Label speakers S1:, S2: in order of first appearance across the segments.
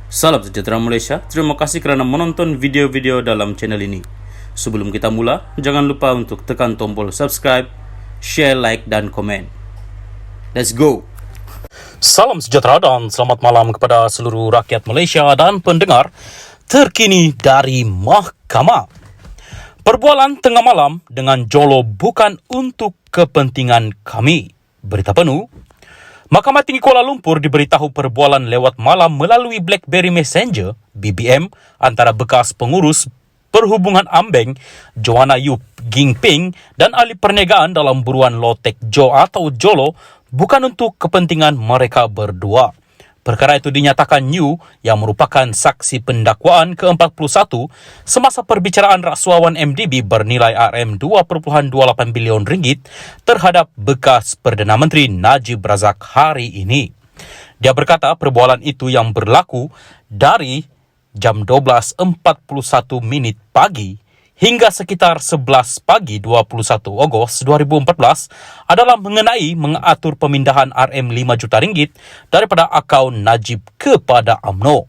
S1: Salam sejahtera Malaysia, terima kasih kerana menonton video-video dalam channel ini. Sebelum kita mula, jangan lupa untuk tekan tombol subscribe, share, like dan komen. Let's go!
S2: Salam sejahtera dan selamat malam kepada seluruh rakyat Malaysia dan pendengar terkini dari Mahkamah. Perbualan tengah malam dengan Jolo bukan untuk kepentingan kami. Berita penuh. Mahkamah Tinggi Kuala Lumpur diberitahu perbualan lewat malam melalui BlackBerry Messenger (BBM) antara bekas pengurus perhubungan Ambeng Joanna Yu Gingping dan ahli perniagaan dalam buruan Lotek Jo atau Jolo bukan untuk kepentingan mereka berdua. Perkara itu dinyatakan Yu yang merupakan saksi pendakwaan ke-41 semasa perbicaraan rasuawan MDB bernilai RM2.28 bilion ringgit terhadap bekas Perdana Menteri Najib Razak hari ini. Dia berkata perbualan itu yang berlaku dari jam 12.41 pagi hingga sekitar 11 pagi 21 Ogos 2014 adalah mengenai mengatur pemindahan RM5 juta ringgit daripada akaun Najib kepada UMNO.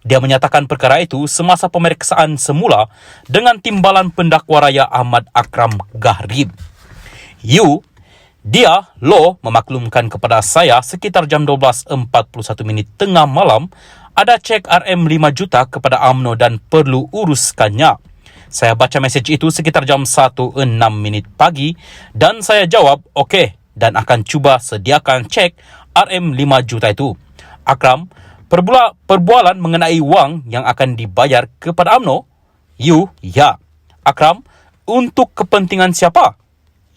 S2: Dia menyatakan perkara itu semasa pemeriksaan semula dengan timbalan pendakwa raya Ahmad Akram Gharib. Dia memaklumkan kepada saya sekitar jam 12.41 tengah malam ada cek RM5 juta kepada UMNO dan perlu uruskannya. Saya baca mesej itu sekitar jam 1.06 pagi dan saya jawab okey dan akan cuba sediakan cek RM5 juta itu. Akram, perbualan mengenai wang yang akan dibayar kepada UMNO? Ya. Akram, untuk kepentingan siapa?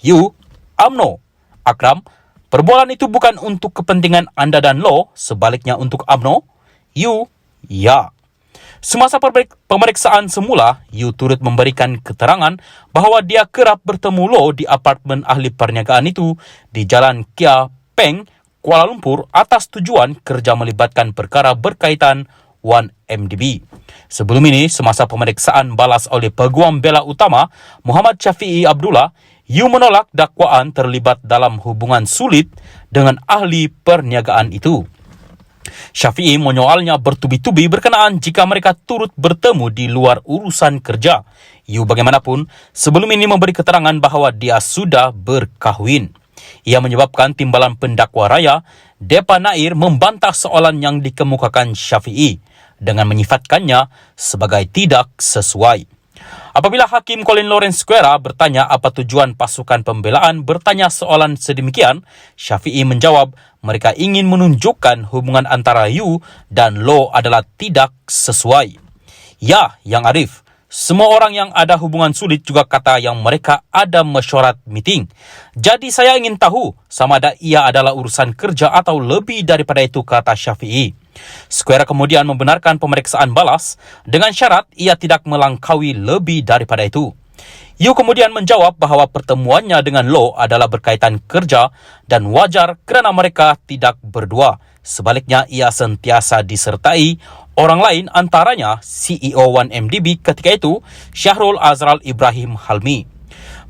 S2: UMNO. Akram, perbualan itu bukan untuk kepentingan anda dan Lo, sebaliknya untuk UMNO? Ya. Semasa pemeriksaan semula, Yu turut memberikan keterangan bahawa dia kerap bertemu Lo di apartmen ahli perniagaan itu di Jalan Kia Peng, Kuala Lumpur atas tujuan kerja melibatkan perkara berkaitan 1MDB. Sebelum ini, semasa pemeriksaan balas oleh Peguam Bela Utama Muhammad Syafiee Abdullah, Yu menolak dakwaan terlibat dalam hubungan sulit dengan ahli perniagaan itu. Syafiee menyoalnya bertubi-tubi berkenaan jika mereka turut bertemu di luar urusan kerja. Yu bagaimanapun sebelum ini memberi keterangan bahawa dia sudah berkahwin. Ia menyebabkan timbalan pendakwa raya Depa Nair membantah soalan yang dikemukakan Syafiee dengan menyifatkannya sebagai tidak sesuai. Apabila Hakim Colin Lawrence Square bertanya apa tujuan pasukan pembelaan bertanya soalan sedemikian, Syafiee menjawab mereka ingin menunjukkan hubungan antara Yu dan Lo adalah tidak sesuai. Ya, Yang Arif, semua orang yang ada hubungan sulit juga kata yang mereka ada mesyuarat meeting. Jadi saya ingin tahu sama ada ia adalah urusan kerja atau lebih daripada itu, kata Syafiee. Square kemudian membenarkan pemeriksaan balas dengan syarat ia tidak melangkaui lebih daripada itu. Yu kemudian menjawab bahawa pertemuannya dengan Lo adalah berkaitan kerja dan wajar kerana mereka tidak berdua. Sebaliknya, ia sentiasa disertai orang lain antaranya CEO 1MDB ketika itu, Syahrul Azral Ibrahim Halmi.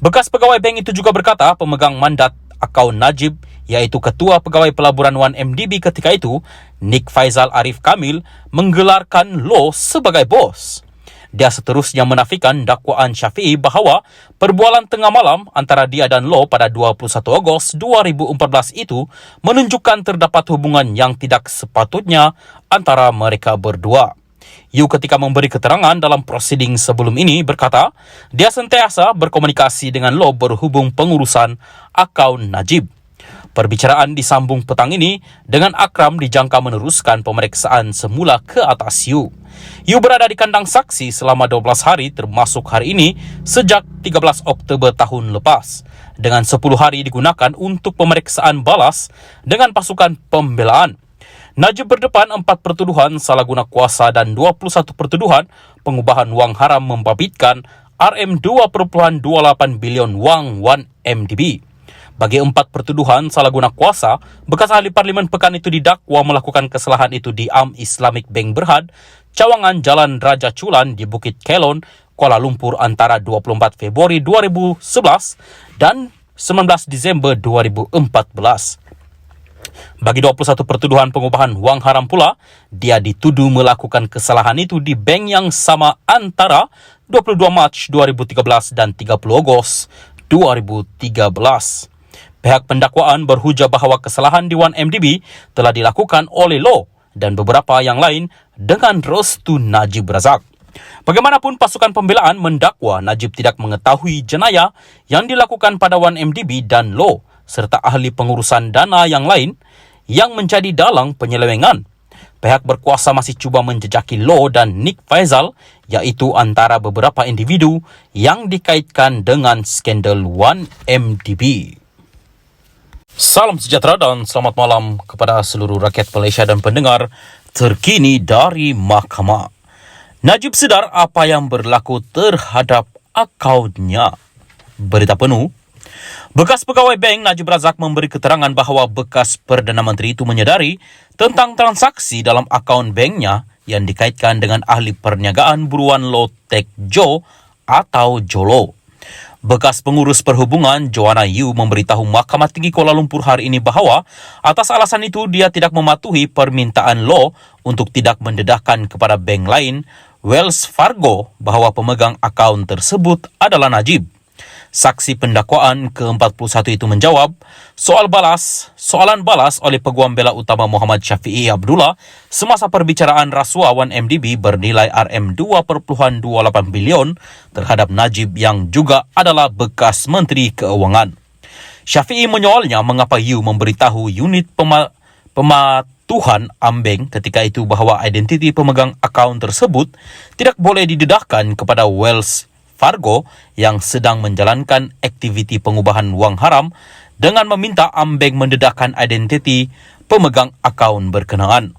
S2: Bekas pegawai bank itu juga berkata pemegang mandat akaun Najib iaitu Ketua Pegawai Pelaburan 1MDB ketika itu, Nik Faizal Arif Kamil, menggelarkan Lo sebagai bos. Dia seterusnya menafikan dakwaan Syafiee bahawa perbualan tengah malam antara dia dan Lo pada 21 Ogos 2014 itu menunjukkan terdapat hubungan yang tidak sepatutnya antara mereka berdua. Yu ketika memberi keterangan dalam prosiding sebelum ini berkata, dia sentiasa berkomunikasi dengan Lo berhubung pengurusan akaun Najib. Perbicaraan disambung petang ini dengan Akram dijangka meneruskan pemeriksaan semula ke atas Yu. Yu berada di kandang saksi selama 12 hari termasuk hari ini sejak 13 Oktober tahun lepas. Dengan 10 hari digunakan untuk pemeriksaan balas dengan pasukan pembelaan. Najib berdepan 4 pertuduhan salah guna kuasa dan 21 pertuduhan pengubahan wang haram membabitkan RM2.28 bilion wang 1MDB. Bagi 4 pertuduhan salah guna kuasa, bekas ahli parlimen pekan itu didakwa melakukan kesalahan itu di Islamic Bank Berhad, cawangan Jalan Raja Chulan di Bukit Kelon, Kuala Lumpur antara 24 Februari 2011 dan 19 Disember 2014. Bagi 21 pertuduhan pengubahan wang haram pula, dia dituduh melakukan kesalahan itu di bank yang sama antara 22 Mac 2013 dan 30 Ogos 2013. Pihak pendakwaan berhujah bahawa kesalahan di 1MDB telah dilakukan oleh Loh dan beberapa yang lain dengan restu Najib Razak. Bagaimanapun pasukan pembelaan mendakwa Najib tidak mengetahui jenayah yang dilakukan pada 1MDB dan Loh serta ahli pengurusan dana yang lain yang menjadi dalang penyelewengan. Pihak berkuasa masih cuba menjejaki Loh dan Nick Faisal, iaitu antara beberapa individu yang dikaitkan dengan skandal 1MDB. Salam sejahtera dan selamat malam kepada seluruh rakyat Malaysia dan pendengar terkini dari Mahkamah. Najib sedar apa yang berlaku terhadap akaunnya. Berita penuh. Bekas pegawai bank Najib Razak memberi keterangan bahawa bekas Perdana Menteri itu menyedari tentang transaksi dalam akaun banknya yang dikaitkan dengan ahli perniagaan buruan Loh Teck Jo atau Jolo. Bekas pengurus perhubungan Joanna Yu memberitahu Mahkamah Tinggi Kuala Lumpur hari ini bahawa atas alasan itu dia tidak mematuhi permintaan Loh untuk tidak mendedahkan kepada bank lain, Wells Fargo, bahawa pemegang akaun tersebut adalah Najib. Saksi pendakwaan ke-41 itu menjawab soalan balas oleh Peguam Bela Utama Muhammad Syafiee Abdullah semasa perbicaraan rasuah 1MDB bernilai RM2.28 bilion terhadap Najib yang juga adalah bekas Menteri Keuangan. Syafiee menyoalnya mengapa Yu memberitahu unit pematuhan Ambeng ketika itu bahawa identiti pemegang akaun tersebut tidak boleh didedahkan kepada Wells Fargo yang sedang menjalankan aktiviti pengubahan wang haram dengan meminta Ambeng mendedahkan identiti pemegang akaun berkenaan.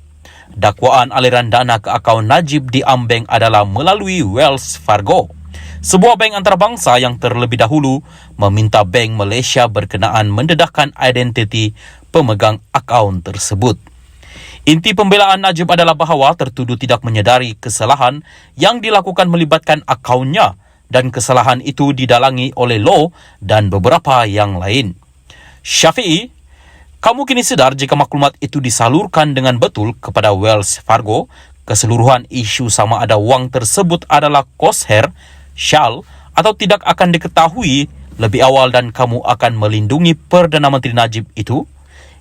S2: Dakwaan aliran dana ke akaun Najib di Ambeng adalah melalui Wells Fargo, sebuah bank antarabangsa yang terlebih dahulu meminta Bank Malaysia berkenaan mendedahkan identiti pemegang akaun tersebut. Inti pembelaan Najib adalah bahawa tertuduh tidak menyedari kesalahan yang dilakukan melibatkan akaunnya dan kesalahan itu didalangi oleh Loh dan beberapa yang lain. Syafiee, kamu kini sedar jika maklumat itu disalurkan dengan betul kepada Wells Fargo, keseluruhan isu sama ada wang tersebut adalah kosher, syal atau tidak akan diketahui lebih awal dan kamu akan melindungi Perdana Menteri Najib itu?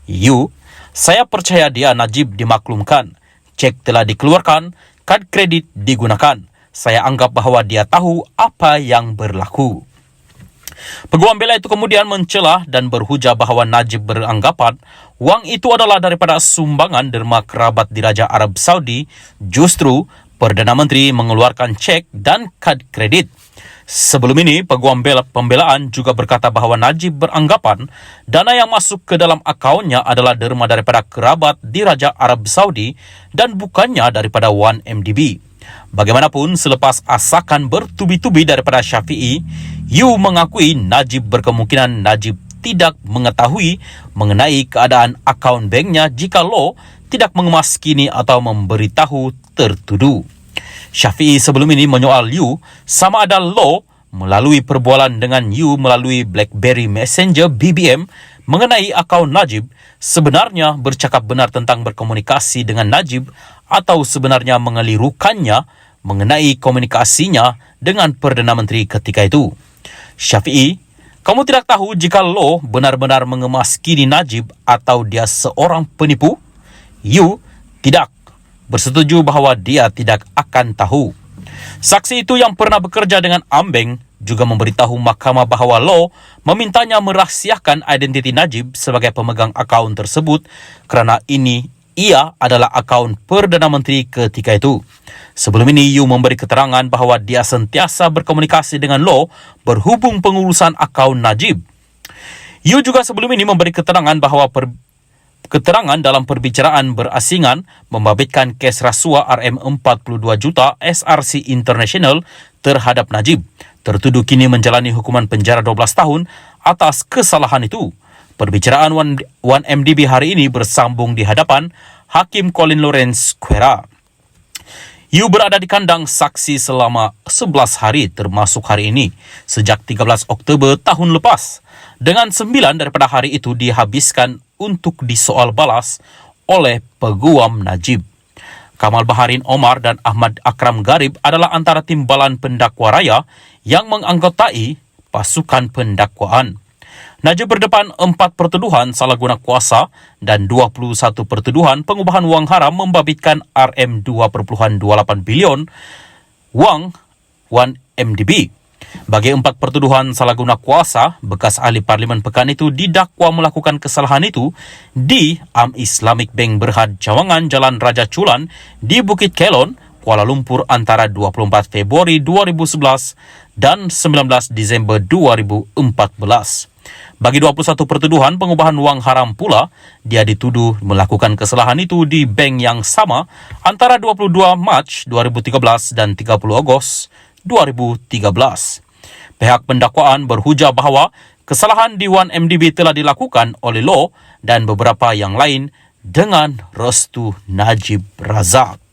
S2: Yu, saya percaya dia Najib dimaklumkan. Cek telah dikeluarkan, kad kredit digunakan. Saya anggap bahawa dia tahu apa yang berlaku. Peguam bela itu kemudian mencela dan berhujah bahawa Najib beranggapan wang itu adalah daripada sumbangan derma kerabat di Raja Arab Saudi. Justru Perdana Menteri mengeluarkan cek dan kad kredit. Sebelum ini, peguam pembelaan juga berkata bahawa Najib beranggapan dana yang masuk ke dalam akaunnya adalah derma daripada kerabat di Raja Arab Saudi dan bukannya daripada 1MDB. Bagaimanapun, selepas asakan bertubi-tubi daripada Syafiee, Yu mengakui Najib berkemungkinan Najib tidak mengetahui mengenai keadaan akaun banknya jika Loh tidak mengemaskini atau memberitahu tertuduh. Syafiee sebelum ini menyoal Yu sama ada Loh melalui perbualan dengan Yu melalui BlackBerry Messenger BBM mengenai akaun Najib sebenarnya bercakap benar tentang berkomunikasi dengan Najib atau sebenarnya mengelirukannya mengenai komunikasinya dengan Perdana Menteri ketika itu. Syafiee, kamu tidak tahu jika Loh benar-benar mengemaskini Najib atau dia seorang penipu? Yu, tidak. Bersetuju bahawa dia tidak akan tahu. Saksi itu yang pernah bekerja dengan Ambeng juga memberitahu mahkamah bahawa Loh memintanya merahsiakan identiti Najib sebagai pemegang akaun tersebut kerana ia adalah akaun Perdana Menteri ketika itu. Sebelum ini, Yu memberi keterangan bahawa dia sentiasa berkomunikasi dengan Loh berhubung pengurusan akaun Najib. Yu juga sebelum ini memberi keterangan bahawa keterangan dalam perbicaraan berasingan membabitkan kes rasuah RM42 juta SRC International terhadap Najib. Tertuduh kini menjalani hukuman penjara 12 tahun atas kesalahan itu. Perbicaraan 1MDB hari ini bersambung di hadapan Hakim Colin Lawrence Quera. Yu berada di kandang saksi selama 11 hari termasuk hari ini sejak 13 Oktober tahun lepas. Dengan 9 daripada hari itu dihabiskan untuk disoal balas oleh peguam Najib. Kamal Baharin Omar dan Ahmad Akram Garib adalah antara timbalan pendakwa raya yang menganggotai pasukan pendakwaan. Najib berdepan 4 pertuduhan salah guna kuasa dan 21 pertuduhan pengubahan wang haram membabitkan Rm2.28 bilion wang 1MDB. Bagi 4 pertuduhan salah guna kuasa, bekas ahli Parlimen Pekan itu didakwa melakukan kesalahan itu di Am Islamic Bank Berhad Cawangan Jalan Raja Chulan di Bukit Kelon, Kuala Lumpur antara 24 Februari 2011 dan 19 Disember 2014. Bagi 21 pertuduhan pengubahan wang haram pula, dia dituduh melakukan kesalahan itu di bank yang sama antara 22 Mac 2013 dan 30 Ogos 2013. Pihak pendakwaan berhujah bahawa kesalahan di 1MDB telah dilakukan oleh Law dan beberapa yang lain dengan restu Najib Razak.